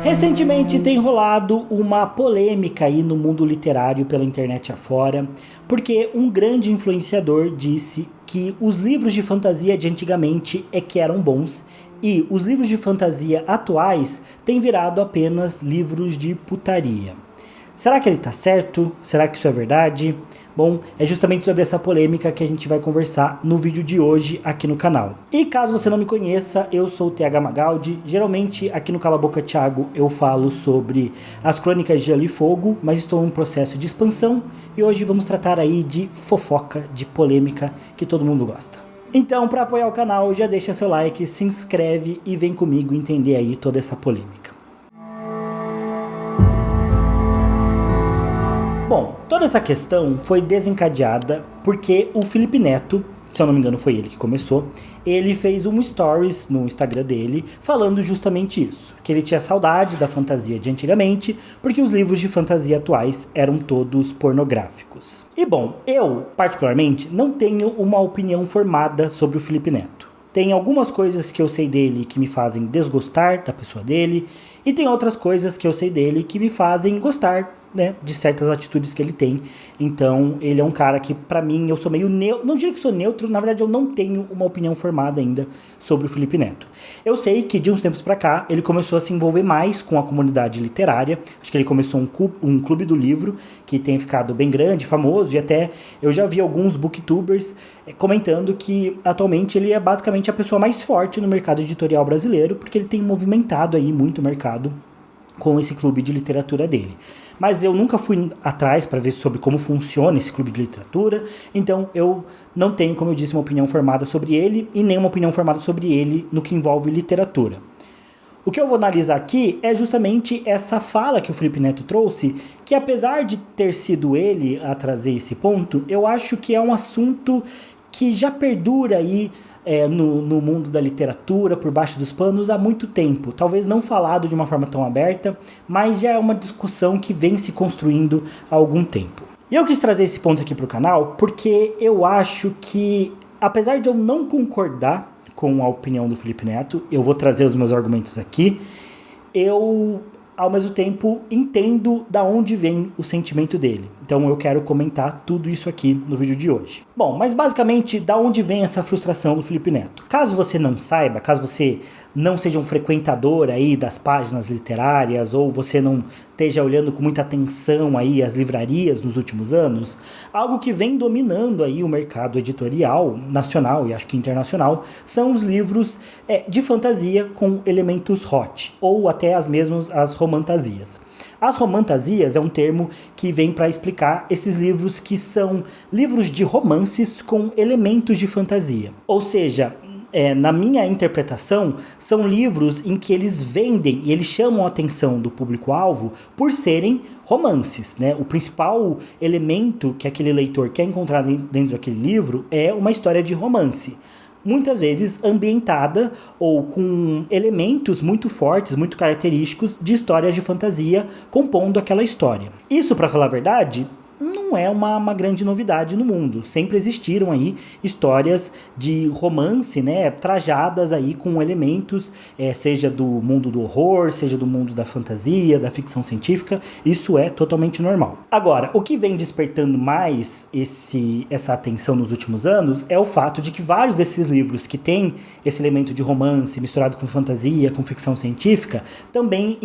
Recentemente tem rolado uma polêmica aí no mundo literário pela internet afora, porque um grande influenciador disse que os livros de fantasia de antigamente é que eram bons e os livros de fantasia atuais têm virado apenas livros de putaria. Será que ele tá certo? Será que isso é verdade? Bom, é justamente sobre essa polêmica que a gente vai conversar no vídeo de hoje aqui no canal. E caso você não me conheça, eu sou o TH Magaldi. Geralmente aqui no Cala a Boca Thiago eu falo sobre as crônicas de Gelo e Fogo, mas estou em um processo de expansão e hoje vamos tratar aí de fofoca, de polêmica que todo mundo gosta. Então, para apoiar o canal, já deixa seu like, se inscreve e vem comigo entender aí toda essa polêmica. Bom, toda essa questão foi desencadeada porque o Felipe Neto, se eu não me engano foi ele que começou, ele fez um stories no Instagram dele falando justamente isso, que ele tinha saudade da fantasia de antigamente, porque os livros de fantasia atuais eram todos pornográficos. E bom, eu particularmente não tenho uma opinião formada sobre o Felipe Neto. Tem algumas coisas que eu sei dele que me fazem desgostar da pessoa dele, e tem outras coisas que eu sei dele que me fazem gostar, né, de certas atitudes que ele tem. Então, ele é um cara que, pra mim, eu sou meio neutro. Não digo que sou neutro, na verdade, eu não tenho uma opinião formada ainda sobre o Felipe Neto. Eu sei que, de uns tempos pra cá, ele começou a se envolver mais com a comunidade literária. Acho que ele começou um clube do livro, que tem ficado bem grande, famoso, e até eu já vi alguns booktubers comentando que, atualmente, ele é basicamente a pessoa mais forte no mercado editorial brasileiro, porque ele tem movimentado aí muito o mercado com esse clube de literatura dele. Mas eu nunca fui atrás para ver sobre como funciona esse clube de literatura, então eu não tenho, como eu disse, uma opinião formada sobre ele e nem uma opinião formada sobre ele no que envolve literatura. O que eu vou analisar aqui é justamente essa fala que o Felipe Neto trouxe, que apesar de ter sido ele a trazer esse ponto, eu acho que é um assunto que já perdura aí no mundo da literatura, por baixo dos panos, há muito tempo. Talvez não falado de uma forma tão aberta, mas já é uma discussão que vem se construindo há algum tempo. E eu quis trazer esse ponto aqui para o canal porque eu acho que, apesar de eu não concordar com a opinião do Felipe Neto, eu vou trazer os meus argumentos aqui, eu, ao mesmo tempo, entendo da onde vem o sentimento dele. Então eu quero comentar tudo isso aqui no vídeo de hoje. Bom, mas basicamente, da onde vem essa frustração do Felipe Neto? Caso você não saiba, caso você não seja um frequentador aí das páginas literárias, ou você não esteja olhando com muita atenção aí as livrarias nos últimos anos, algo que vem dominando aí o mercado editorial nacional e acho que internacional, são os livros de fantasia com elementos hot, ou até as romantasias. As romantasias é um termo que vem para explicar esses livros que são livros de romances com elementos de fantasia. Ou seja, na minha interpretação, são livros em que eles vendem e eles chamam a atenção do público-alvo por serem romances, né? O principal elemento que aquele leitor quer encontrar dentro daquele livro é uma história de romance. Muitas vezes ambientada ou com elementos muito fortes, muito característicos de histórias de fantasia compondo aquela história. Isso, para falar a verdade, não é uma grande novidade no mundo. Sempre existiram aí histórias de romance, né, trajadas aí com elementos, seja do mundo do horror, seja do mundo da fantasia, da ficção científica. Isso é totalmente normal. Agora, o que vem despertando mais essa atenção nos últimos anos é o fato de que vários desses livros que têm esse elemento de romance misturado com fantasia, com ficção científica, também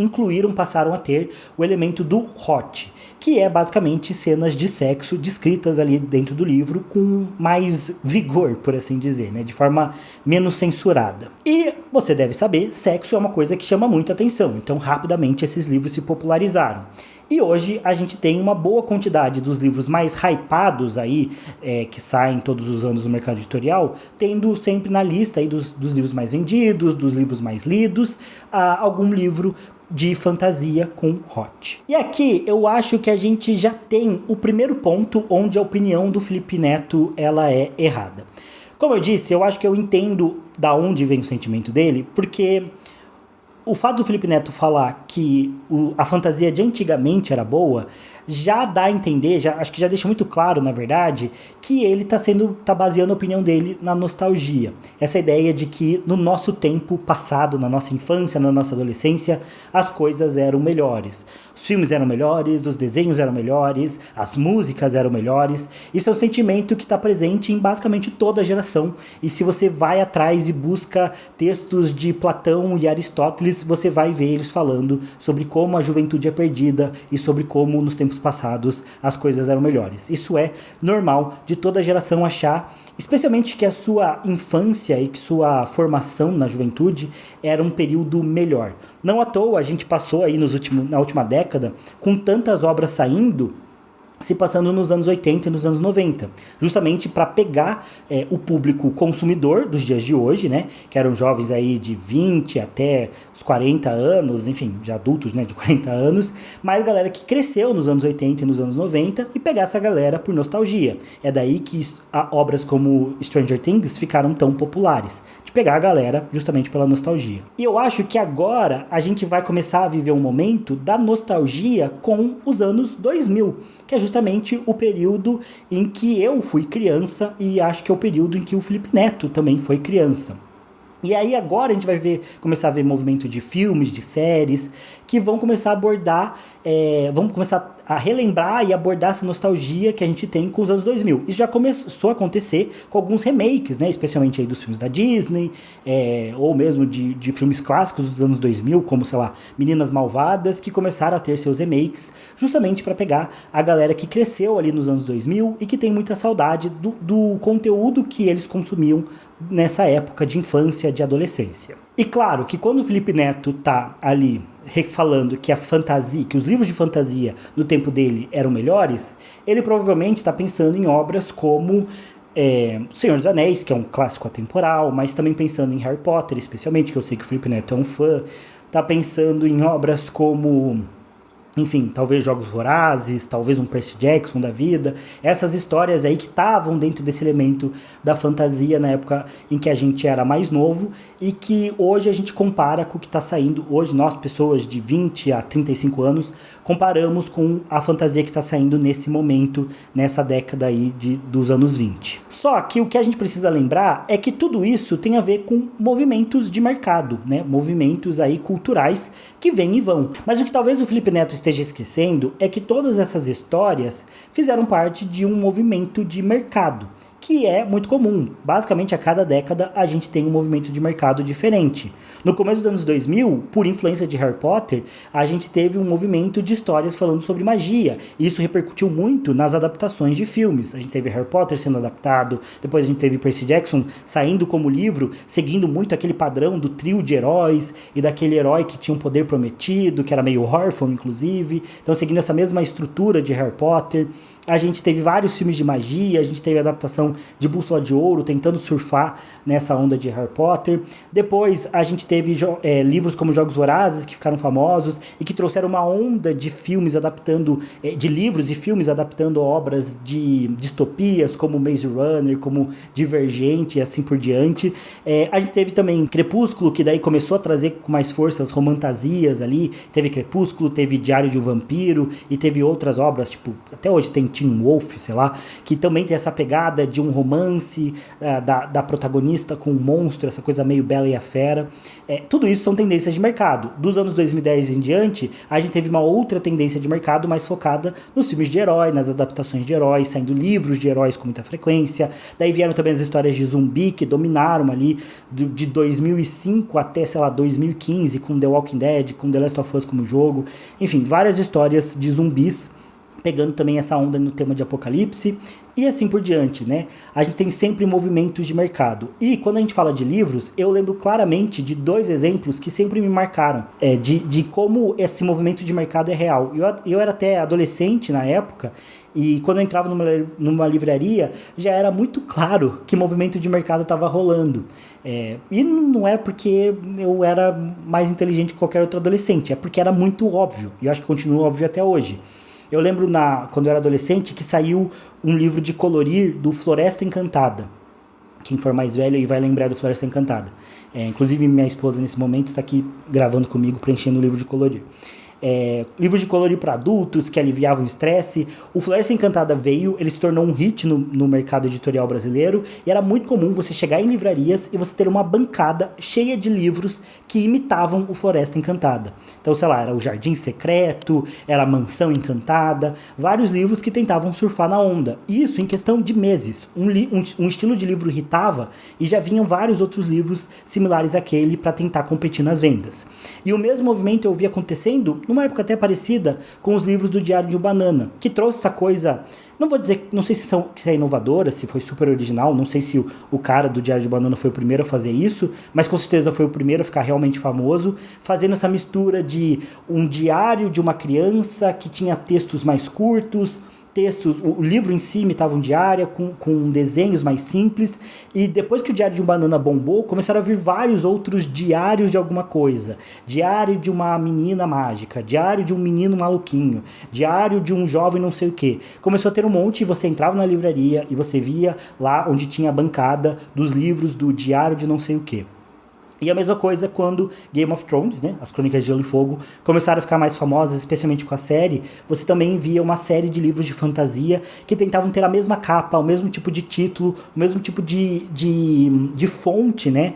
passaram a ter o elemento do hot, que é basicamente cenas de sexo descritas ali dentro do livro com mais vigor, por assim dizer, né? De forma menos censurada. E você deve saber, sexo é uma coisa que chama muita atenção, então rapidamente esses livros se popularizaram. E hoje a gente tem uma boa quantidade dos livros mais hypados aí, que saem todos os anos no mercado editorial, tendo sempre na lista aí dos livros mais vendidos, dos livros mais lidos, algum livro de fantasia com hot. E aqui eu acho que a gente já tem o primeiro ponto onde a opinião do Felipe Neto ela é errada. Como eu disse, eu acho que eu entendo da onde vem o sentimento dele, porque o fato do Felipe Neto falar que a fantasia de antigamente era boa, já dá a entender, acho que já deixa muito claro, na verdade, que ele tá baseando a opinião dele na nostalgia. Essa ideia de que no nosso tempo passado, na nossa infância, na nossa adolescência, as coisas eram melhores. Os filmes eram melhores, os desenhos eram melhores, as músicas eram melhores. Isso é um sentimento que está presente em basicamente toda a geração. E se você vai atrás e busca textos de Platão e Aristóteles, você vai ver eles falando sobre como a juventude é perdida e sobre como nos tempos passados as coisas eram melhores. Isso é normal de toda a geração achar, especialmente que a sua infância e que sua formação na juventude era um período melhor. Não à toa a gente passou aí na última década com tantas obras saindo, se passando nos anos 80 e nos anos 90, justamente para pegar o público consumidor dos dias de hoje, né, que eram jovens aí de 20 até os 40 anos, enfim, de adultos, né, de 40 anos, mas galera que cresceu nos anos 80 e nos anos 90 e pegar essa galera por nostalgia. É daí que obras como Stranger Things ficaram tão populares, de pegar a galera justamente pela nostalgia. E eu acho que agora a gente vai começar a viver um momento da nostalgia com os anos 2000, que é justamente o período em que eu fui criança e acho que é o período em que o Felipe Neto também foi criança. E aí agora a gente vai começar a ver movimento de filmes, de séries, que vão começar a abordar, vão começar a relembrar e abordar essa nostalgia que a gente tem com os anos 2000. Isso já começou a acontecer com alguns remakes, né? Especialmente aí dos filmes da Disney, ou mesmo de filmes clássicos dos anos 2000, como, sei lá, Meninas Malvadas, que começaram a ter seus remakes, justamente para pegar a galera que cresceu ali nos anos 2000 e que tem muita saudade do conteúdo que eles consumiam nessa época de infância, de adolescência. E claro que quando o Felipe Neto tá ali falando que a fantasia, que os livros de fantasia no tempo dele eram melhores, ele provavelmente está pensando em obras como Senhor dos Anéis, que é um clássico atemporal, mas também pensando em Harry Potter, especialmente, que eu sei que o Felipe Neto é um fã, tá pensando em obras como, enfim, talvez Jogos Vorazes, talvez um Percy Jackson da vida, essas histórias aí que estavam dentro desse elemento da fantasia na época em que a gente era mais novo e que hoje a gente compara com o que está saindo hoje, nós pessoas de 20 a 35 anos, comparamos com a fantasia que está saindo nesse momento, nessa década aí dos anos 20. Só que o que a gente precisa lembrar é que tudo isso tem a ver com movimentos de mercado, né? Movimentos aí culturais que vêm e vão. Mas o que talvez o Felipe Neto esteja esquecendo é que todas essas histórias fizeram parte de um movimento de mercado, que é muito comum. Basicamente, a cada década, a gente tem um movimento de mercado diferente. No começo dos anos 2000, por influência de Harry Potter, a gente teve um movimento de histórias falando sobre magia. E isso repercutiu muito nas adaptações de filmes. A gente teve Harry Potter sendo adaptado, depois a gente teve Percy Jackson saindo como livro, seguindo muito aquele padrão do trio de heróis e daquele herói que tinha um poder prometido, que era meio órfão, inclusive. Então, seguindo essa mesma estrutura de Harry Potter, a gente teve vários filmes de magia, a gente teve a adaptação de Bússola de Ouro, tentando surfar nessa onda de Harry Potter. Depois a gente teve livros como Jogos Vorazes, que ficaram famosos e que trouxeram uma onda de filmes adaptando, de livros e filmes adaptando obras de distopias, como Maze Runner, como Divergente e assim por diante. A gente teve também Crepúsculo, que daí começou a trazer com mais força as romantasias ali. Teve Crepúsculo, teve Diário de um Vampiro e teve outras obras, tipo, até hoje tem Teen Wolf, sei lá, que também tem essa pegada de um romance da protagonista com um monstro, essa coisa meio Bela e a Fera. Tudo isso são tendências de mercado. Dos anos 2010 em diante, a gente teve uma outra tendência de mercado mais focada nos filmes de herói, nas adaptações de heróis, saindo livros de heróis com muita frequência. Daí vieram também as histórias de zumbi, que dominaram ali de 2005 até, sei lá, 2015, com The Walking Dead, com The Last of Us como jogo. Enfim, várias histórias de zumbis, pegando também essa onda no tema de apocalipse e assim por diante, né? A gente tem sempre movimentos de mercado. E quando a gente fala de livros, eu lembro claramente de dois exemplos que sempre me marcaram, de como esse movimento de mercado é real. Eu era até adolescente na época, e quando eu entrava numa livraria, já era muito claro que movimento de mercado estava rolando. E não é porque eu era mais inteligente que qualquer outro adolescente, é porque era muito óbvio, e eu acho que continua óbvio até hoje. Eu lembro quando eu era adolescente que saiu um livro de colorir do Floresta Encantada. Quem for mais velho aí vai lembrar do Floresta Encantada. Inclusive minha esposa nesse momento está aqui gravando comigo, preenchendo o livro de colorir. livros de colorir para adultos que aliviavam o estresse. O Floresta Encantada veio, ele se tornou um hit no mercado editorial brasileiro, e era muito comum você chegar em livrarias e você ter uma bancada cheia de livros que imitavam o Floresta Encantada. Então, sei lá, era o Jardim Secreto, era a Mansão Encantada, vários livros que tentavam surfar na onda. Isso em questão de meses. Um estilo de livro irritava e já vinham vários outros livros similares àquele para tentar competir nas vendas. E o mesmo movimento eu vi acontecendo numa época até parecida com os livros do Diário de um Banana, que trouxe essa coisa, não sei se é inovadora, se foi super original, não sei se o cara do Diário de Banana foi o primeiro a fazer isso, mas com certeza foi o primeiro a ficar realmente famoso, fazendo essa mistura de um diário de uma criança que tinha textos mais curtos, o livro em si imitava um diário com desenhos mais simples, e depois que o Diário de um Banana bombou, começaram a vir vários outros diários de alguma coisa. Diário de uma menina mágica, diário de um menino maluquinho, diário de um jovem não sei o que. Começou a ter um monte, e você entrava na livraria e você via lá onde tinha a bancada dos livros do diário de não sei o que. E a mesma coisa quando Game of Thrones, né, as Crônicas de Gelo e Fogo, começaram a ficar mais famosas, especialmente com a série. Você também via uma série de livros de fantasia que tentavam ter a mesma capa, o mesmo tipo de título, o mesmo tipo de fonte, né,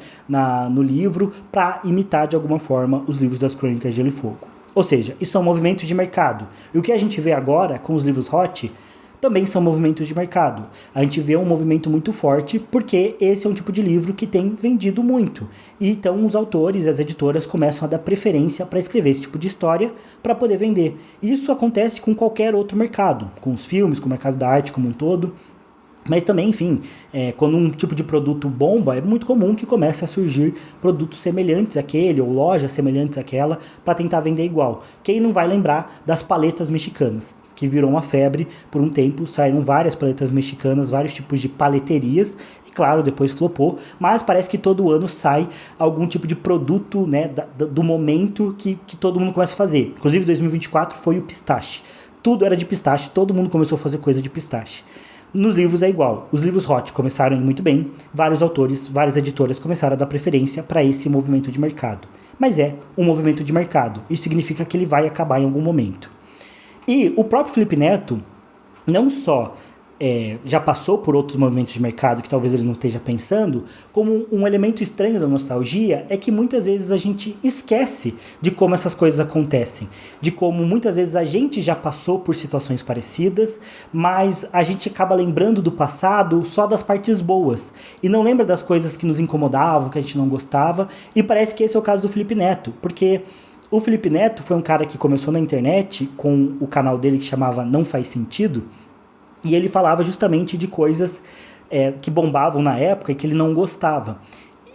no livro, para imitar de alguma forma os livros das Crônicas de Gelo e Fogo. Ou seja, isso é um movimento de mercado. E o que a gente vê agora com os livros hot também são movimentos de mercado. A gente vê um movimento muito forte porque esse é um tipo de livro que tem vendido muito. E então os autores e as editoras começam a dar preferência para escrever esse tipo de história para poder vender. Isso acontece com qualquer outro mercado, com os filmes, com o mercado da arte como um todo. Mas também, enfim, quando um tipo de produto bomba, é muito comum que comece a surgir produtos semelhantes àquele, ou lojas semelhantes àquela, para tentar vender igual. Quem não vai lembrar das paletas mexicanas, que virou uma febre por um tempo, saíram várias paletas mexicanas, vários tipos de paleterias, e claro, depois flopou, mas parece que todo ano sai algum tipo de produto, né, do momento que todo mundo começa a fazer. Inclusive 2024 foi o pistache. Tudo era de pistache, todo mundo começou a fazer coisa de pistache. Nos livros é igual. Os livros hot começaram a ir muito bem, vários autores, várias editoras começaram a dar preferência para esse movimento de mercado. Mas é um movimento de mercado, isso significa que ele vai acabar em algum momento. E o próprio Felipe Neto não só já passou por outros movimentos de mercado que talvez ele não esteja pensando, como um elemento estranho da nostalgia é que muitas vezes a gente esquece de como essas coisas acontecem, de como muitas vezes a gente já passou por situações parecidas, mas a gente acaba lembrando do passado só das partes boas, e não lembra das coisas que nos incomodavam, que a gente não gostava, e parece que esse é o caso do Felipe Neto, porque o Felipe Neto foi um cara que começou na internet com o canal dele que chamava Não Faz Sentido, e ele falava justamente de coisas que bombavam na época e que ele não gostava.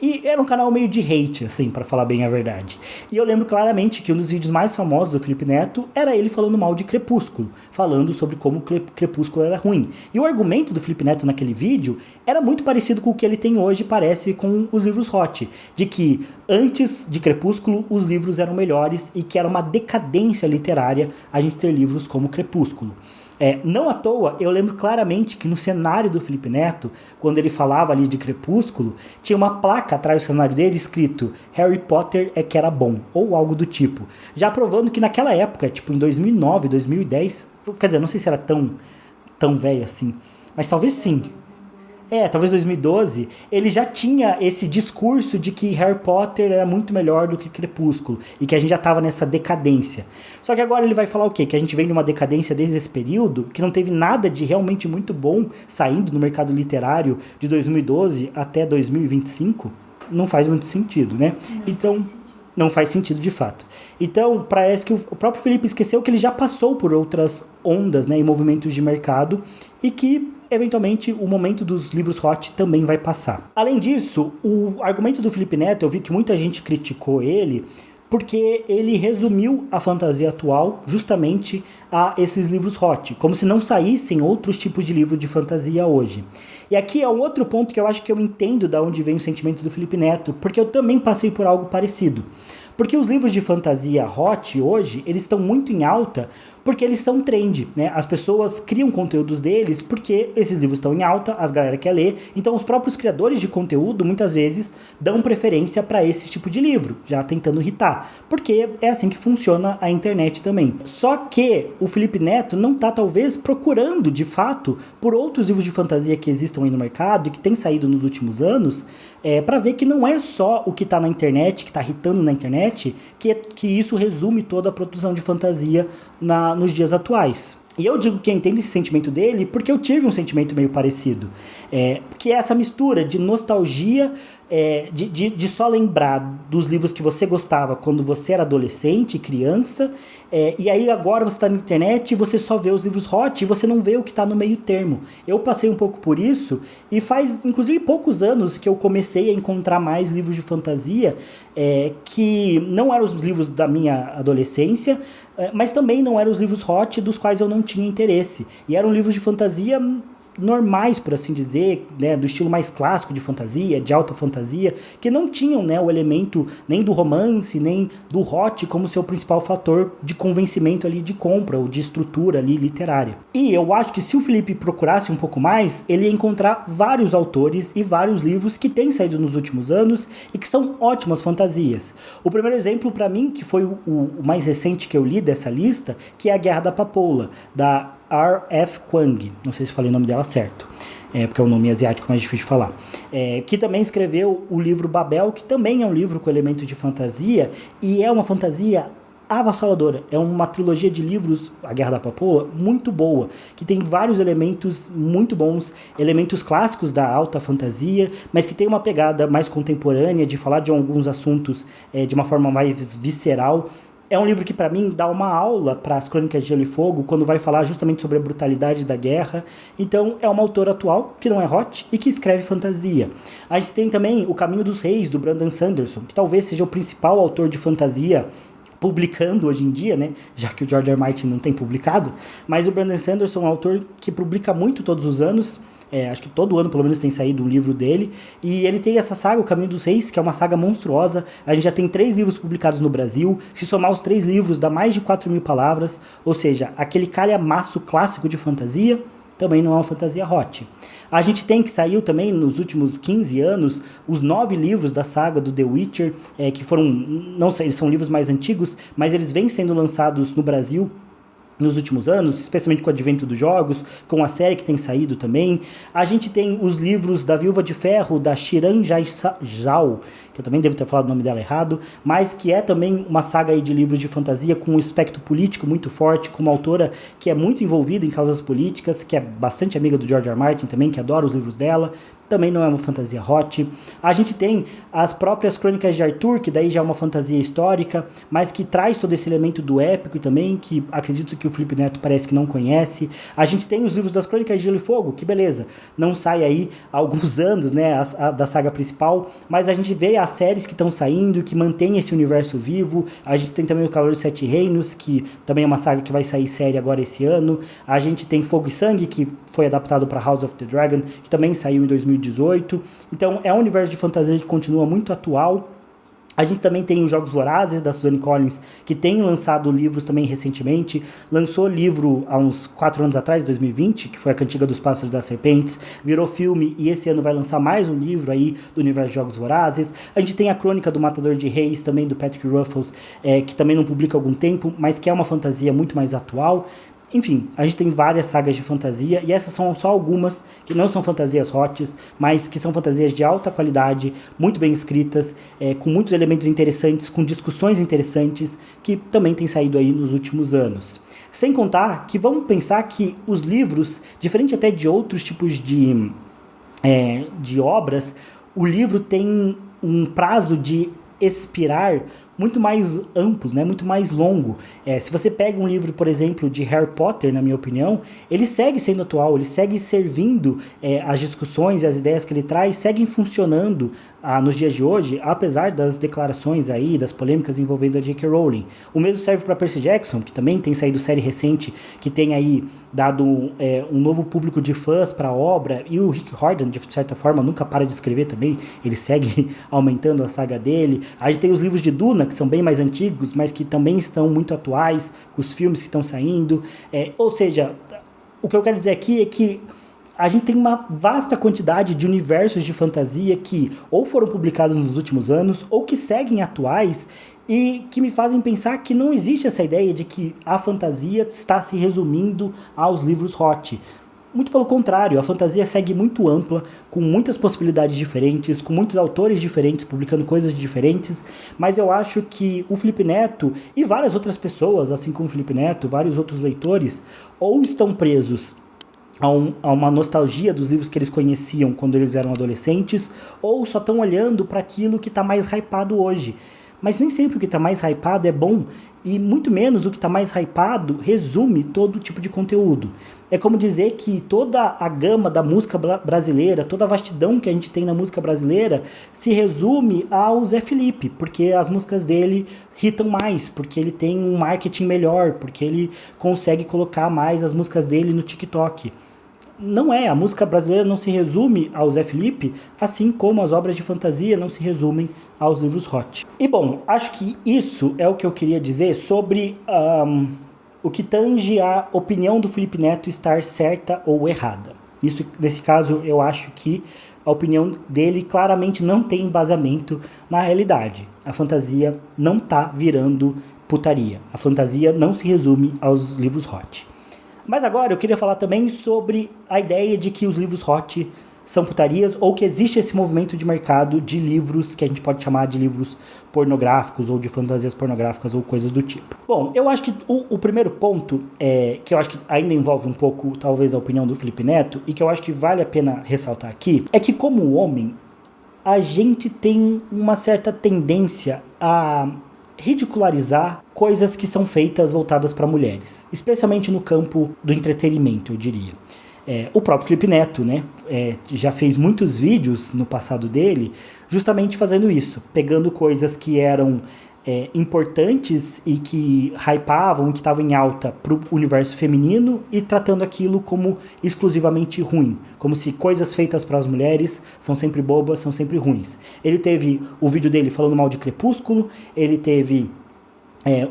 E era um canal meio de hate, assim, pra falar bem a verdade. E eu lembro claramente que um dos vídeos mais famosos do Felipe Neto era ele falando mal de Crepúsculo, falando sobre como Crepúsculo era ruim. E o argumento do Felipe Neto naquele vídeo era muito parecido com o que ele tem hoje, parece, com os livros hot. De que antes de Crepúsculo, os livros eram melhores e que era uma decadência literária a gente ter livros como Crepúsculo. Não à toa, eu lembro claramente que no cenário do Felipe Neto, quando ele falava ali de Crepúsculo, tinha uma placa atrás do cenário dele escrito Harry Potter é que era bom, ou algo do tipo. Já provando que naquela época, tipo em 2009, 2010, quer dizer, não sei se era tão velho assim, mas talvez sim. Talvez 2012, ele já tinha esse discurso de que Harry Potter era muito melhor do que Crepúsculo e que a gente já estava nessa decadência. Só que agora ele vai falar o quê? Que a gente vem de uma decadência desde esse período, que não teve nada de realmente muito bom saindo no mercado literário de 2012 até 2025? Não faz muito sentido, né? Então, não faz sentido de fato. Então, parece que o próprio Felipe esqueceu que ele já passou por outras ondas, né, e movimentos de mercado e que eventualmente o momento dos livros hot também vai passar. Além disso, o argumento do Felipe Neto, eu vi que muita gente criticou ele porque ele resumiu a fantasia atual justamente a esses livros hot, como se não saíssem outros tipos de livro de fantasia hoje. E aqui é um outro ponto que eu acho que eu entendo de onde vem o sentimento do Felipe Neto, porque eu também passei por algo parecido. Porque os livros de fantasia hot hoje, eles estão muito em alta Porque eles são trend, né? As pessoas criam conteúdos deles porque esses livros estão em alta, as galera quer ler, então os próprios criadores de conteúdo muitas vezes dão preferência para esse tipo de livro, já tentando irritar, porque é assim que funciona a internet também. Só que o Felipe Neto não tá talvez procurando de fato por outros livros de fantasia que existam aí no mercado e que tem saído nos últimos anos, para ver que não é só o que tá na internet, que tá irritando na internet, que isso resume toda a produção de fantasia nos dias atuais. E eu digo que eu entendo esse sentimento dele porque eu tive um sentimento meio parecido. Que é essa mistura de nostalgia, de só lembrar dos livros que você gostava quando você era adolescente, criança, e aí agora você está na internet e você só vê os livros hot e você não vê o que está no meio termo. Eu passei um pouco por isso e faz inclusive poucos anos que eu comecei a encontrar mais livros de fantasia que não eram os livros da minha adolescência, mas também não eram os livros hot dos quais eu não tinha interesse. E eram livros de fantasia normais, por assim dizer, né, do estilo mais clássico de fantasia, de alta fantasia, que não tinham, né, o elemento nem do romance, nem do hot como seu principal fator de convencimento ali de compra ou de estrutura ali literária. E eu acho que se o Felipe procurasse um pouco mais, ele ia encontrar vários autores e vários livros que têm saído nos últimos anos e que são ótimas fantasias. O primeiro exemplo para mim, que foi o mais recente que eu li dessa lista, que é A Guerra da Papoula, da R.F. Kuang, não sei se falei o nome dela certo, porque é um nome asiático mais difícil de falar, que também escreveu o livro Babel, que também é um livro com elementos de fantasia, e é uma fantasia avassaladora, é uma trilogia de livros, A Guerra da Papoula, muito boa, que tem vários elementos muito bons, elementos clássicos da alta fantasia, mas que tem uma pegada mais contemporânea, de falar de alguns assuntos de uma forma mais visceral. É um livro que, para mim, dá uma aula para as Crônicas de Gelo e Fogo, quando vai falar justamente sobre a brutalidade da guerra. Então, é uma autora atual, que não é hot, e que escreve fantasia. A gente tem também O Caminho dos Reis, do Brandon Sanderson, que talvez seja o principal autor de fantasia publicando hoje em dia, né? Já que o George R. R. Martin não tem publicado. Mas o Brandon Sanderson é um autor que publica muito todos os anos. Acho que todo ano, pelo menos, tem saído um livro dele. E ele tem essa saga, O Caminho dos Reis, que é uma saga monstruosa. A gente já tem 3 livros publicados no Brasil. Se somar os 3 livros, dá mais de 4.000 palavras. Ou seja, aquele calhamaço clássico de fantasia também não é uma fantasia hot. A gente tem que saiu também nos últimos 15 anos os 9 livros da saga do The Witcher, que foram, não sei, eles são livros mais antigos, mas eles vêm sendo lançados no Brasil nos últimos anos, especialmente com o advento dos jogos, com a série que tem saído também. A gente tem os livros da Viúva de Ferro, da Shiran Zhao, que eu também devo ter falado o nome dela errado, mas que é também uma saga aí de livros de fantasia com um aspecto político muito forte, com uma autora que é muito envolvida em causas políticas, que é bastante amiga do George R. R. Martin também, que adora os livros dela. Também não é uma fantasia hot. A gente tem as próprias Crônicas de Arthur, que daí já é uma fantasia histórica, mas que traz todo esse elemento do épico também, que acredito que o Felipe Neto parece que não conhece. A gente tem os livros das Crônicas de Gelo e Fogo, que beleza, não sai aí há alguns anos, né, da saga principal, mas a gente vê as séries que estão saindo, que mantém esse universo vivo. A gente tem também o Cavaleiro dos 7 Reinos, que também é uma saga que vai sair série agora esse ano. A gente tem Fogo e Sangue, que foi adaptado para House of the Dragon, que também saiu em 2018. Então é um universo de fantasia que continua muito atual. A gente também tem os Jogos Vorazes, da Suzanne Collins, que tem lançado livros também recentemente. Lançou livro há uns 4 anos atrás, 2020, que foi A Cantiga dos Pássaros e das Serpentes. Virou filme e esse ano vai lançar mais um livro aí do universo de Jogos Vorazes. A gente tem a Crônica do Matador de Reis, também do Patrick Ruffles, que também não publica há algum tempo, mas que é uma fantasia muito mais atual. Enfim, a gente tem várias sagas de fantasia e essas são só algumas que não são fantasias hots, mas que são fantasias de alta qualidade, muito bem escritas, com muitos elementos interessantes, com discussões interessantes, que também têm saído aí nos últimos anos. Sem contar que vamos pensar que os livros, diferente até de outros tipos de obras, o livro tem um prazo de expirar muito mais amplo, né? Muito mais longo. Se você pega um livro, por exemplo, de Harry Potter, na minha opinião, ele segue sendo atual, ele segue servindo as discussões e as ideias que ele traz, seguem funcionando nos dias de hoje, apesar das declarações aí, das polêmicas envolvendo a J.K. Rowling. O mesmo serve para Percy Jackson, que também tem saído série recente, que tem aí dado um novo público de fãs para a obra, e o Rick Riordan, de certa forma, nunca para de escrever também, ele segue aumentando a saga dele. A gente tem os livros de Duna, Duna, que são bem mais antigos, mas que também estão muito atuais, com os filmes que estão saindo. Ou seja, o que eu quero dizer aqui é que a gente tem uma vasta quantidade de universos de fantasia que ou foram publicados nos últimos anos, ou que seguem atuais, e que me fazem pensar que não existe essa ideia de que a fantasia está se resumindo aos livros hot. Muito pelo contrário, a fantasia segue muito ampla, com muitas possibilidades diferentes, com muitos autores diferentes, publicando coisas diferentes, mas eu acho que o Felipe Neto e várias outras pessoas, assim como o Felipe Neto, vários outros leitores, ou estão presos a uma nostalgia dos livros que eles conheciam quando eles eram adolescentes, ou só estão olhando para aquilo que está mais hypado hoje. Mas nem sempre o que está mais hypado é bom, e muito menos o que está mais hypado resume todo tipo de conteúdo. É como dizer que toda a gama da música brasileira, toda a vastidão que a gente tem na música brasileira, se resume ao Zé Felipe, porque as músicas dele hitam mais, porque ele tem um marketing melhor, porque ele consegue colocar mais as músicas dele no TikTok. Não é, a música brasileira não se resume ao Zé Felipe, assim como as obras de fantasia não se resumem aos livros hot. E bom, acho que isso é o que eu queria dizer sobre o que tange a opinião do Felipe Neto estar certa ou errada. Nesse caso, eu acho que a opinião dele claramente não tem embasamento na realidade. A fantasia não está virando putaria. A fantasia não se resume aos livros hot. Mas agora eu queria falar também sobre a ideia de que os livros hot são putarias, ou que existe esse movimento de mercado de livros que a gente pode chamar de livros pornográficos, ou de fantasias pornográficas, ou coisas do tipo. Bom, eu acho que o primeiro ponto, que eu acho que ainda envolve um pouco, talvez, a opinião do Felipe Neto, e que eu acho que vale a pena ressaltar aqui, é que como homem, a gente tem uma certa tendência a ridicularizar coisas que são feitas voltadas para mulheres, especialmente no campo do entretenimento, eu diria. O próprio Felipe Neto, né, já fez muitos vídeos no passado dele justamente fazendo isso, pegando coisas que eram importantes e que hypavam, que estavam em alta para o universo feminino e tratando aquilo como exclusivamente ruim, como se coisas feitas para as mulheres são sempre bobas, são sempre ruins. Ele teve o vídeo dele falando mal de Crepúsculo, ele teve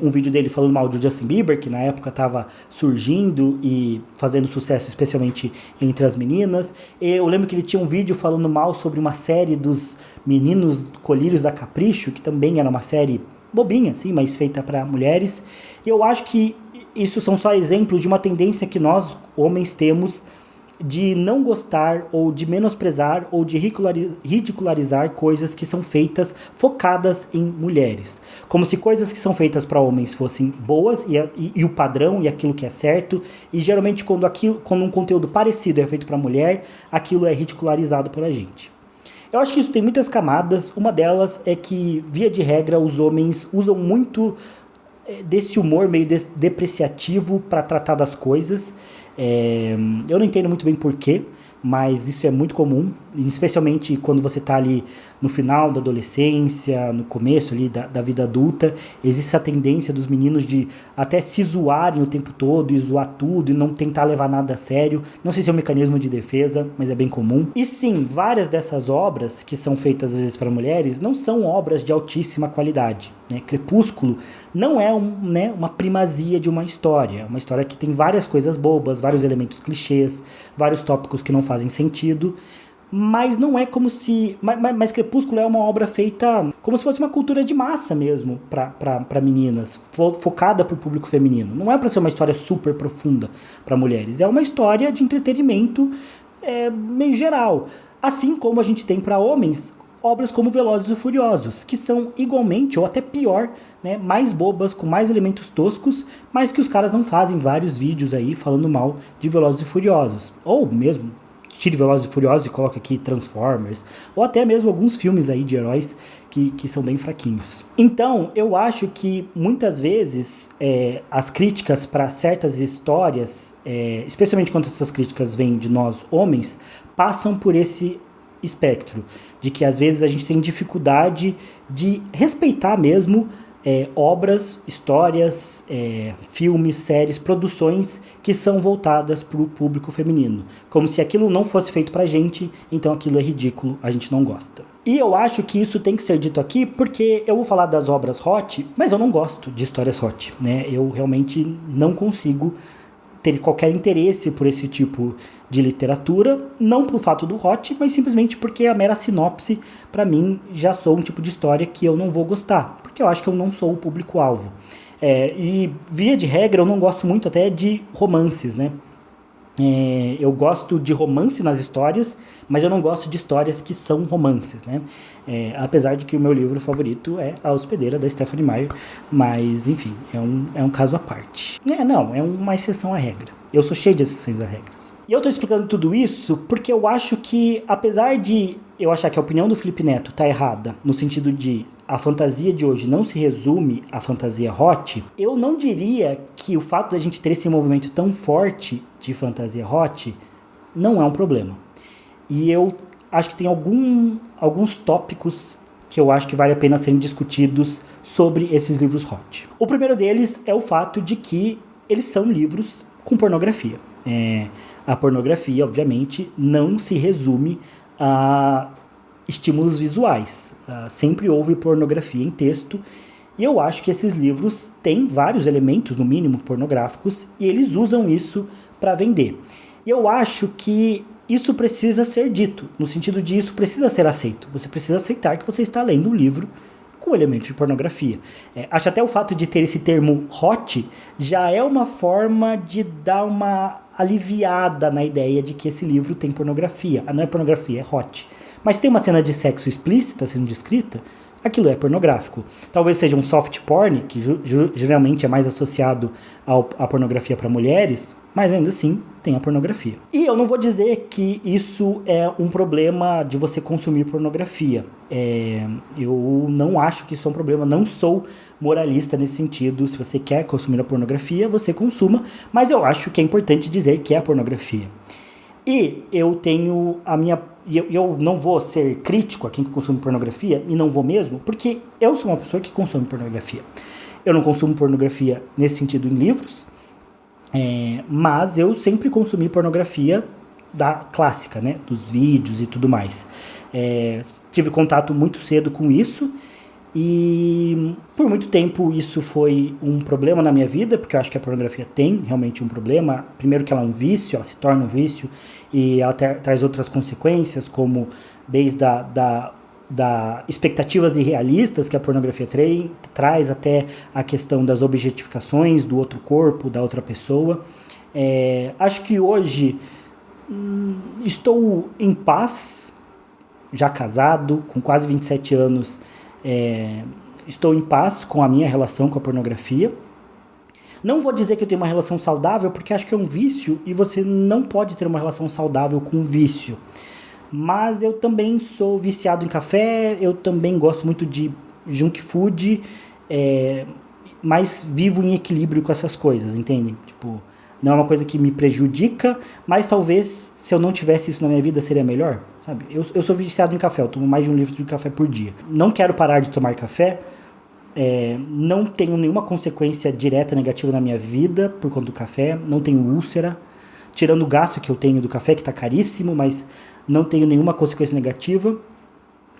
um vídeo dele falando mal de Justin Bieber, que na época estava surgindo e fazendo sucesso, especialmente entre as meninas. Eu lembro que ele tinha um vídeo falando mal sobre uma série dos Meninos Colírios da Capricho, que também era uma série bobinha, assim, mas feita para mulheres. E eu acho que isso são só exemplos de uma tendência que nós, homens, temos de não gostar, ou de menosprezar, ou de ridicularizar coisas que são feitas focadas em mulheres. Como se coisas que são feitas para homens fossem boas, e o padrão, e aquilo que é certo, e geralmente quando um conteúdo parecido é feito para mulher, aquilo é ridicularizado pela gente. Eu acho que isso tem muitas camadas. Uma delas é que, via de regra, os homens usam muito desse humor meio depreciativo para tratar das coisas. Eu não entendo muito bem porquê, mas isso é muito comum, especialmente quando você está ali no final da adolescência, no começo ali da vida adulta. Existe a tendência dos meninos de até se zoarem o tempo todo e zoar tudo e não tentar levar nada a sério. Não sei se é um mecanismo de defesa, mas é bem comum. E sim, várias dessas obras que são feitas às vezes para mulheres não são obras de altíssima qualidade, né? Crepúsculo não é uma primazia de uma história que tem várias coisas bobas, vários elementos clichês, vários tópicos que não fazem sentido, mas não é como se... Mas Crepúsculo é uma obra feita como se fosse uma cultura de massa mesmo, para meninas, focada para o público feminino. Não é para ser uma história super profunda para mulheres, é uma história de entretenimento meio geral. Assim como a gente tem para homens obras como Velozes e Furiosos, que são igualmente, ou até pior, né, mais bobas, com mais elementos toscos, mas que os caras não fazem vários vídeos aí falando mal de Velozes e Furiosos. Ou mesmo, tire Velozes e Furiosos e coloca aqui Transformers, ou até mesmo alguns filmes aí de heróis que são bem fraquinhos. Então, eu acho que muitas vezes as críticas para certas histórias, especialmente quando essas críticas vêm de nós homens, passam por esse espectro, de que às vezes a gente tem dificuldade de respeitar mesmo obras, histórias, filmes, séries, produções que são voltadas para o público feminino. Como se aquilo não fosse feito pra gente, então aquilo é ridículo, a gente não gosta. E eu acho que isso tem que ser dito aqui porque eu vou falar das obras hot, mas eu não gosto de histórias hot, né? Eu realmente não consigo ter qualquer interesse por esse tipo de literatura, não pelo fato do hot, mas simplesmente porque a mera sinopse, pra mim, já sou um tipo de história que eu não vou gostar, porque eu acho que eu não sou o público-alvo. E, via de regra, eu não gosto muito até de romances, né? Eu gosto de romance nas histórias, mas eu não gosto de histórias que são romances, né? Apesar de que o meu livro favorito é A Hospedeira, da Stephenie Meyer, mas, enfim, é um caso à parte. Não, é uma exceção à regra. Eu sou cheio de exceções à regras. E eu tô explicando tudo isso porque eu acho que, apesar de eu achar que a opinião do Felipe Neto tá errada, no sentido de a fantasia de hoje não se resume à fantasia hot, eu não diria que o fato da gente ter esse movimento tão forte de fantasia hot não é um problema. E eu acho que tem alguns tópicos que eu acho que vale a pena serem discutidos sobre esses livros hot. O primeiro deles é o fato de que eles são livros com pornografia. A pornografia, obviamente, não se resume a estímulos visuais. Sempre houve pornografia em texto, e eu acho que esses livros têm vários elementos, no mínimo, pornográficos, e eles usam isso para vender. E eu acho que isso precisa ser dito, no sentido de isso precisa ser aceito. Você precisa aceitar que você está lendo um livro com elementos de pornografia. Acho até o fato de ter esse termo hot já é uma forma de dar uma aliviada na ideia de que esse livro tem pornografia. Não é pornografia, é hot. Mas tem uma cena de sexo explícita sendo descrita, aquilo é pornográfico. Talvez seja um soft porn, que geralmente é mais associado à pornografia para mulheres, mas ainda assim tem a pornografia. E eu não vou dizer que isso é um problema de você consumir pornografia. Eu não acho que isso é um problema, não sou moralista nesse sentido. Se você quer consumir a pornografia, você consuma, mas eu acho que é importante dizer que é pornografia. E eu tenho a minha... Eu não vou ser crítico a quem consome pornografia, e não vou mesmo, porque eu sou uma pessoa que consome pornografia. Eu não consumo pornografia nesse sentido em livros, mas eu sempre consumi pornografia da clássica, né? Dos vídeos e tudo mais. Tive contato muito cedo com isso, e por muito tempo isso foi um problema na minha vida, porque eu acho que a pornografia tem realmente um problema. Primeiro que ela é um vício, ela se torna um vício, e ela traz outras consequências, como desde da expectativas irrealistas que a pornografia traz, até a questão das objetificações do outro corpo, da outra pessoa. Acho que hoje estou em paz, já casado, com quase 27 anos, estou em paz com a minha relação com a pornografia. Não vou dizer que eu tenho uma relação saudável, porque acho que é um vício e você não pode ter uma relação saudável com um vício. Mas eu também sou viciado em café, eu também gosto muito de junk food, mas vivo em equilíbrio com essas coisas, entendem? Tipo, não é uma coisa que me prejudica, mas talvez se eu não tivesse isso na minha vida seria melhor, sabe? Eu sou viciado em café, eu tomo mais de 1 litro de café por dia. Não quero parar de tomar café, não tenho nenhuma consequência direta negativa na minha vida por conta do café, não tenho úlcera, tirando o gasto que eu tenho do café, que está caríssimo, mas não tenho nenhuma consequência negativa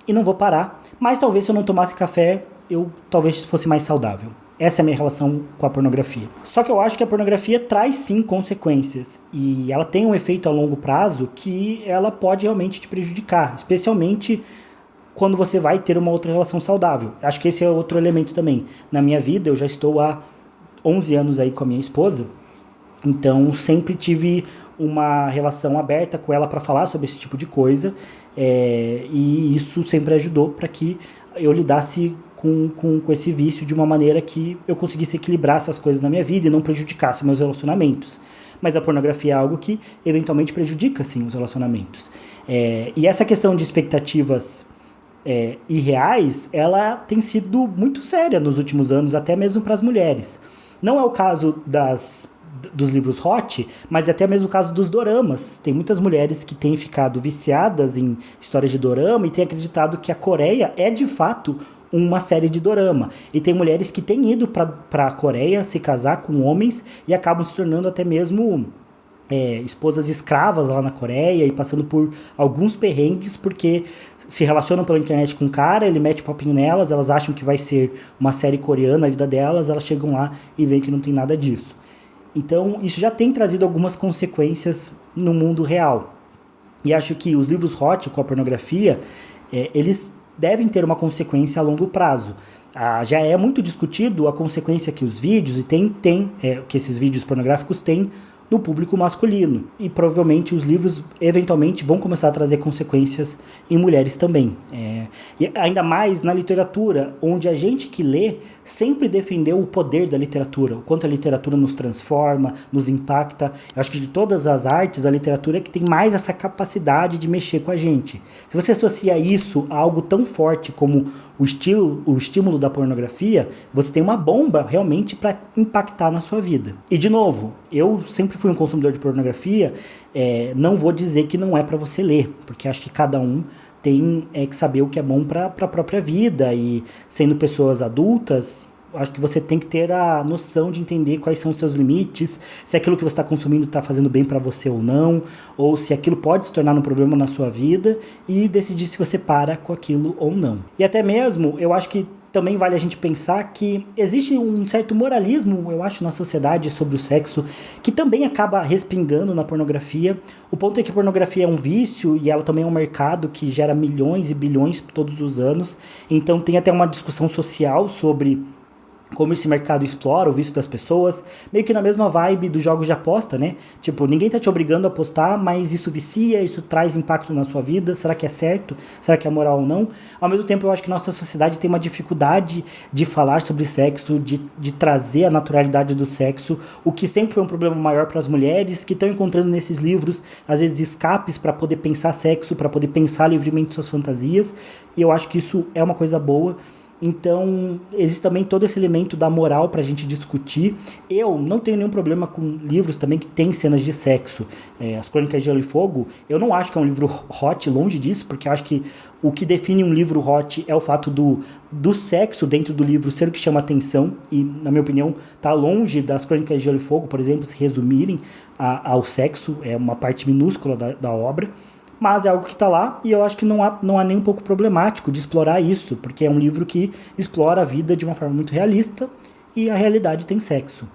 e não vou parar. Mas talvez se eu não tomasse café, eu talvez fosse mais saudável. Essa é a minha relação com a pornografia. Só que eu acho que a pornografia traz sim consequências, e ela tem um efeito a longo prazo que ela pode realmente te prejudicar, especialmente quando você vai ter uma outra relação saudável. Acho que esse é outro elemento também. Na minha vida, eu já estou há 11 anos aí com a minha esposa, então sempre tive uma relação aberta com ela para falar sobre esse tipo de coisa, e isso sempre ajudou para que eu lidasse com esse vício de uma maneira que eu conseguisse equilibrar essas coisas na minha vida e não prejudicasse meus relacionamentos. Mas a pornografia é algo que eventualmente prejudica, sim, os relacionamentos. E essa questão de expectativas irreais, ela tem sido muito séria nos últimos anos, até mesmo para as mulheres. Não é o caso dos livros hot, mas até mesmo o caso dos doramas. Tem muitas mulheres que têm ficado viciadas em histórias de dorama e têm acreditado que a Coreia é de fato uma série de dorama. E tem mulheres que têm ido pra Coreia se casar com homens e acabam se tornando até mesmo esposas escravas lá na Coreia e passando por alguns perrengues porque se relacionam pela internet com um cara, ele mete o papinho nelas, elas acham que vai ser uma série coreana a vida delas, elas chegam lá e veem que não tem nada disso. Então isso já tem trazido algumas consequências no mundo real. E acho que os livros hot com a pornografia, eles devem ter uma consequência a longo prazo. Já é muito discutido a consequência que os vídeos, e que esses vídeos pornográficos têm no público masculino. E provavelmente os livros eventualmente vão começar a trazer consequências em mulheres também. E ainda mais na literatura, onde a gente que lê sempre defendeu o poder da literatura, o quanto a literatura nos transforma, nos impacta. Eu acho que de todas as artes, a literatura é que tem mais essa capacidade de mexer com a gente. Se você associa isso a algo tão forte como o estímulo da pornografia, você tem uma bomba realmente para impactar na sua vida. E de novo, eu sempre fui um consumidor de pornografia, não vou dizer que não é para você ler, porque acho que cada um tem que saber o que é bom para a própria vida, e sendo pessoas adultas, acho que você tem que ter a noção de entender quais são os seus limites, se aquilo que você está consumindo está fazendo bem para você ou não, ou se aquilo pode se tornar um problema na sua vida, e decidir se você para com aquilo ou não. E até mesmo, eu acho que também vale a gente pensar que existe um certo moralismo, eu acho, na sociedade sobre o sexo, que também acaba respingando na pornografia. O ponto é que a pornografia é um vício e ela também é um mercado que gera milhões e bilhões todos os anos. Então tem até uma discussão social sobre como esse mercado explora o vício das pessoas, meio que na mesma vibe dos jogos de aposta, né? Tipo, ninguém tá te obrigando a apostar, mas isso vicia, isso traz impacto na sua vida, será que é certo? Será que é moral ou não? Ao mesmo tempo, eu acho que nossa sociedade tem uma dificuldade de falar sobre sexo, de trazer a naturalidade do sexo, o que sempre foi um problema maior para as mulheres, que estão encontrando nesses livros, às vezes, escapes para poder pensar sexo, para poder pensar livremente suas fantasias, e eu acho que isso é uma coisa boa. Então, existe também todo esse elemento da moral pra gente discutir. Eu não tenho nenhum problema com livros também que tem cenas de sexo. As Crônicas de Gelo e Fogo, eu não acho que é um livro hot, longe disso, porque eu acho que o que define um livro hot é o fato do sexo dentro do livro ser o que chama atenção, e, na minha opinião, tá longe das Crônicas de Gelo e Fogo, por exemplo, se resumirem ao sexo, é uma parte minúscula da obra. Mas é algo que está lá, e eu acho que não há nem um pouco problemático de explorar isso, porque é um livro que explora a vida de uma forma muito realista, e a realidade tem sexo.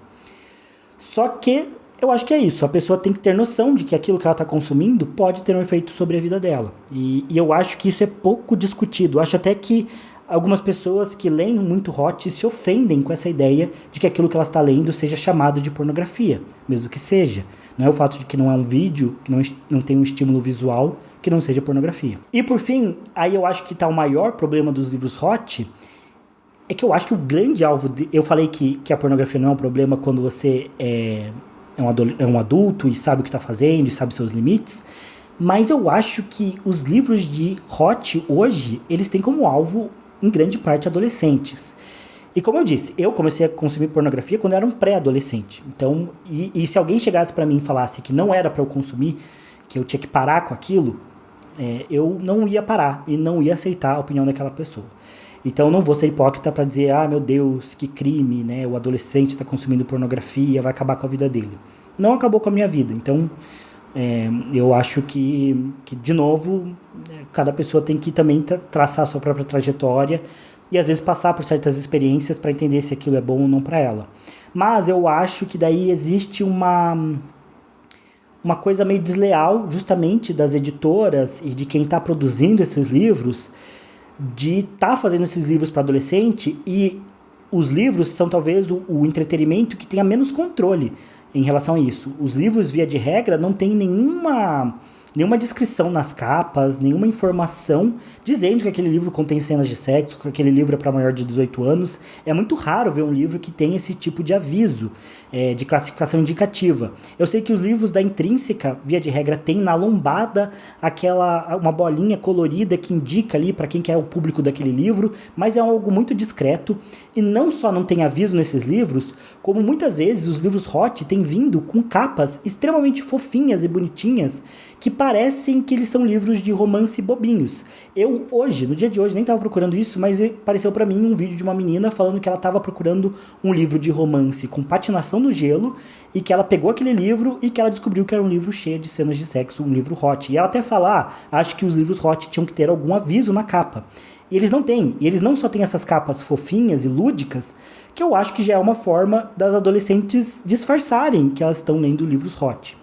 Só que eu acho que é isso, a pessoa tem que ter noção de que aquilo que ela está consumindo pode ter um efeito sobre a vida dela. E eu acho que isso é pouco discutido. Eu acho até que algumas pessoas que leem muito hot se ofendem com essa ideia de que aquilo que ela está lendo seja chamado de pornografia, mesmo que seja. Não é o fato de que não é um vídeo, que não tem um estímulo visual, que não seja pornografia. E por fim, aí eu acho que está o maior problema dos livros hot, é que eu acho que o grande alvo... Eu falei que a pornografia não é um problema quando você é um adulto e sabe o que está fazendo e sabe seus limites, mas eu acho que os livros de hot hoje, eles têm como alvo, em grande parte, adolescentes. E como eu disse, eu comecei a consumir pornografia quando eu era um pré-adolescente. Então, e se alguém chegasse para mim e falasse que não era para eu consumir, que eu tinha que parar com aquilo, eu não ia parar e não ia aceitar a opinião daquela pessoa. Então, não vou ser hipócrita para dizer, meu Deus, que crime, né? O adolescente está consumindo pornografia, vai acabar com a vida dele. Não acabou com a minha vida. Então, eu acho que, de novo, cada pessoa tem que também traçar a sua própria trajetória e às vezes passar por certas experiências para entender se aquilo é bom ou não para ela. Mas eu acho que daí existe uma coisa meio desleal, justamente das editoras e de quem está produzindo esses livros, de estar fazendo esses livros para adolescente, e os livros são talvez o entretenimento que tenha menos controle em relação a isso. Os livros, via de regra, não tem nenhuma descrição nas capas, nenhuma informação dizendo que aquele livro contém cenas de sexo, que aquele livro é para maior de 18 anos. É muito raro ver um livro que tem esse tipo de aviso, de classificação indicativa. Eu sei que os livros da Intrínseca, via de regra, tem na lombada uma bolinha colorida que indica ali para quem que é o público daquele livro, mas é algo muito discreto, e não só não tem aviso nesses livros, como muitas vezes os livros hot têm vindo com capas extremamente fofinhas e bonitinhas, que parecem que eles são livros de romance bobinhos. Eu hoje, no dia de hoje, nem estava procurando isso, mas apareceu para mim um vídeo de uma menina falando que ela estava procurando um livro de romance com patinação no gelo e que ela pegou aquele livro e que ela descobriu que era um livro cheio de cenas de sexo, um livro hot. E ela até fala, acho que os livros hot tinham que ter algum aviso na capa. E eles não têm. E eles não só têm essas capas fofinhas e lúdicas, que eu acho que já é uma forma das adolescentes disfarçarem que elas estão lendo livros hot.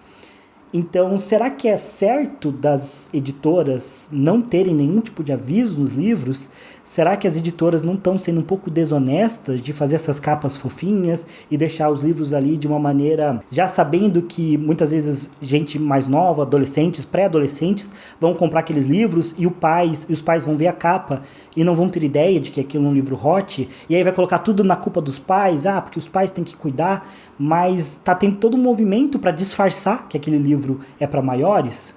Então, será que é certo das editoras não terem nenhum tipo de aviso nos livros? Será que as editoras não estão sendo um pouco desonestas de fazer essas capas fofinhas e deixar os livros ali de uma maneira, já sabendo que muitas vezes gente mais nova, adolescentes, pré-adolescentes, vão comprar aqueles livros e os pais vão ver a capa e não vão ter ideia de que aquilo é um livro hot, e aí vai colocar tudo na culpa dos pais, porque os pais têm que cuidar, mas tá tendo todo um movimento para disfarçar que aquele livro é para maiores?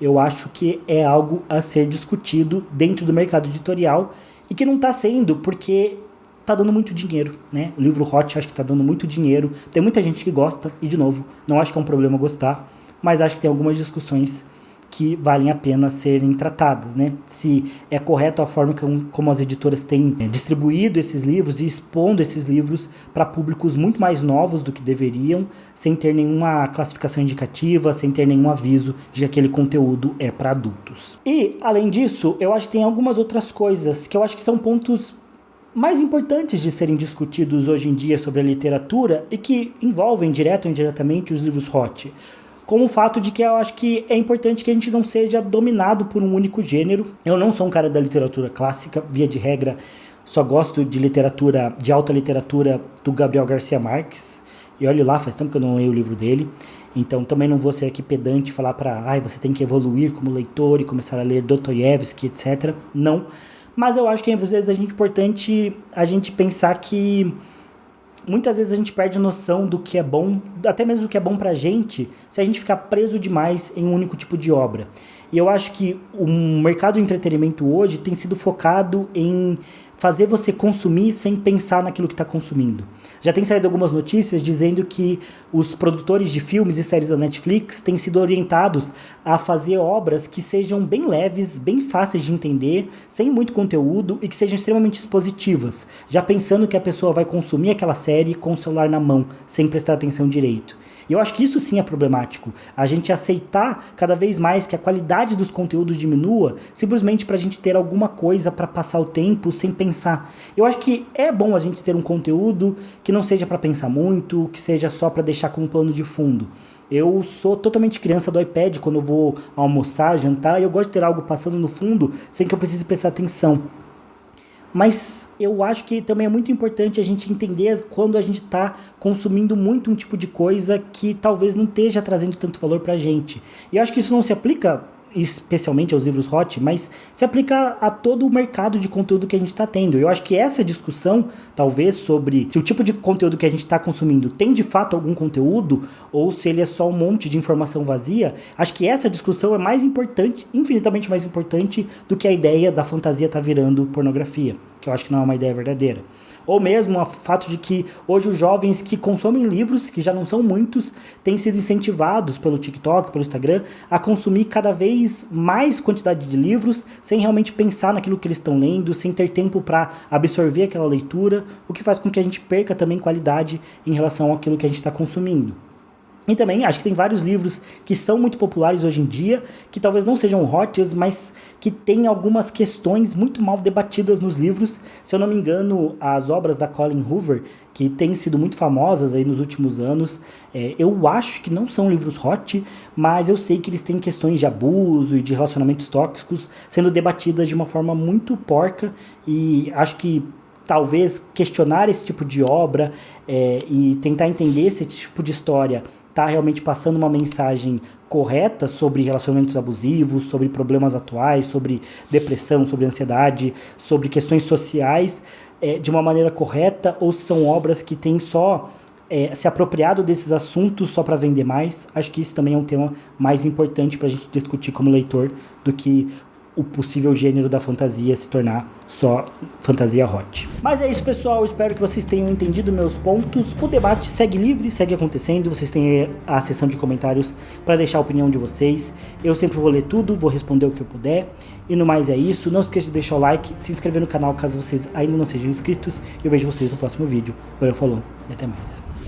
Eu acho que é algo a ser discutido dentro do mercado editorial e que não está sendo porque tá dando muito dinheiro, né? O livro hot acho que tá dando muito dinheiro, tem muita gente que gosta e, de novo, não acho que é um problema gostar, mas acho que tem algumas discussões que valem a pena serem tratadas, né? Se é correto a forma como as editoras têm distribuído esses livros e expondo esses livros para públicos muito mais novos do que deveriam, sem ter nenhuma classificação indicativa, sem ter nenhum aviso de que aquele conteúdo é para adultos. E, além disso, eu acho que tem algumas outras coisas que eu acho que são pontos mais importantes de serem discutidos hoje em dia sobre a literatura e que envolvem direto ou indiretamente os livros hot. Como o fato de que eu acho que é importante que a gente não seja dominado por um único gênero. Eu não sou um cara da literatura clássica, via de regra, só gosto de literatura, de alta literatura do Gabriel Garcia Marques. E olha lá, faz tempo que eu não leio o livro dele. Então também não vou ser aqui pedante e falar você tem que evoluir como leitor e começar a ler Dostoiévski, etc. Não. Mas eu acho que às vezes é importante a gente pensar que muitas vezes a gente perde noção do que é bom, até mesmo do que é bom pra gente, se a gente ficar preso demais em um único tipo de obra. E eu acho que o mercado de entretenimento hoje tem sido focado em fazer você consumir sem pensar naquilo que está consumindo. Já tem saído algumas notícias dizendo que os produtores de filmes e séries da Netflix têm sido orientados a fazer obras que sejam bem leves, bem fáceis de entender, sem muito conteúdo e que sejam extremamente expositivas, já pensando que a pessoa vai consumir aquela série com o celular na mão, sem prestar atenção direito. E eu acho que isso sim é problemático. A gente aceitar cada vez mais que a qualidade dos conteúdos diminua simplesmente para a gente ter alguma coisa para passar o tempo sem pensar. Eu acho que é bom a gente ter um conteúdo que não seja para pensar muito, que seja só para deixar como plano de fundo. Eu sou totalmente criança do iPad quando eu vou almoçar, jantar, e eu gosto de ter algo passando no fundo sem que eu precise prestar atenção. Mas eu acho que também é muito importante a gente entender quando a gente está consumindo muito um tipo de coisa que talvez não esteja trazendo tanto valor pra gente. E eu acho que isso não se aplica especialmente aos livros hot, mas se aplica a todo o mercado de conteúdo que a gente está tendo. Eu acho que essa discussão, talvez, sobre se o tipo de conteúdo que a gente está consumindo tem de fato algum conteúdo, ou se ele é só um monte de informação vazia, acho que essa discussão é mais importante, infinitamente mais importante, do que a ideia da fantasia estar virando pornografia, que eu acho que não é uma ideia verdadeira. Ou mesmo o fato de que hoje os jovens que consomem livros, que já não são muitos, têm sido incentivados pelo TikTok, pelo Instagram, a consumir cada vez mais quantidade de livros, sem realmente pensar naquilo que eles estão lendo, sem ter tempo para absorver aquela leitura, o que faz com que a gente perca também qualidade em relação àquilo que a gente está consumindo. E também acho que tem vários livros que são muito populares hoje em dia, que talvez não sejam hots, mas que têm algumas questões muito mal debatidas nos livros. Se eu não me engano, as obras da Colleen Hoover, que têm sido muito famosas aí nos últimos anos, eu acho que não são livros hot, mas eu sei que eles têm questões de abuso e de relacionamentos tóxicos sendo debatidas de uma forma muito porca, e acho que talvez questionar esse tipo de obra e tentar entender esse tipo de história está realmente passando uma mensagem correta sobre relacionamentos abusivos, sobre problemas atuais, sobre depressão, sobre ansiedade, sobre questões sociais, de uma maneira correta, ou são obras que têm só se apropriado desses assuntos só para vender mais. Acho que isso também é um tema mais importante para a gente discutir como leitor do que o possível gênero da fantasia se tornar só fantasia hot. Mas é isso, pessoal, espero que vocês tenham entendido meus pontos. O debate segue livre, segue acontecendo, vocês têm a seção de comentários para deixar a opinião de vocês. Eu sempre vou ler tudo, vou responder o que eu puder. E no mais é isso, não esqueça de deixar o like, se inscrever no canal caso vocês ainda não sejam inscritos. Eu vejo vocês no próximo vídeo. Valeu, falou e até mais.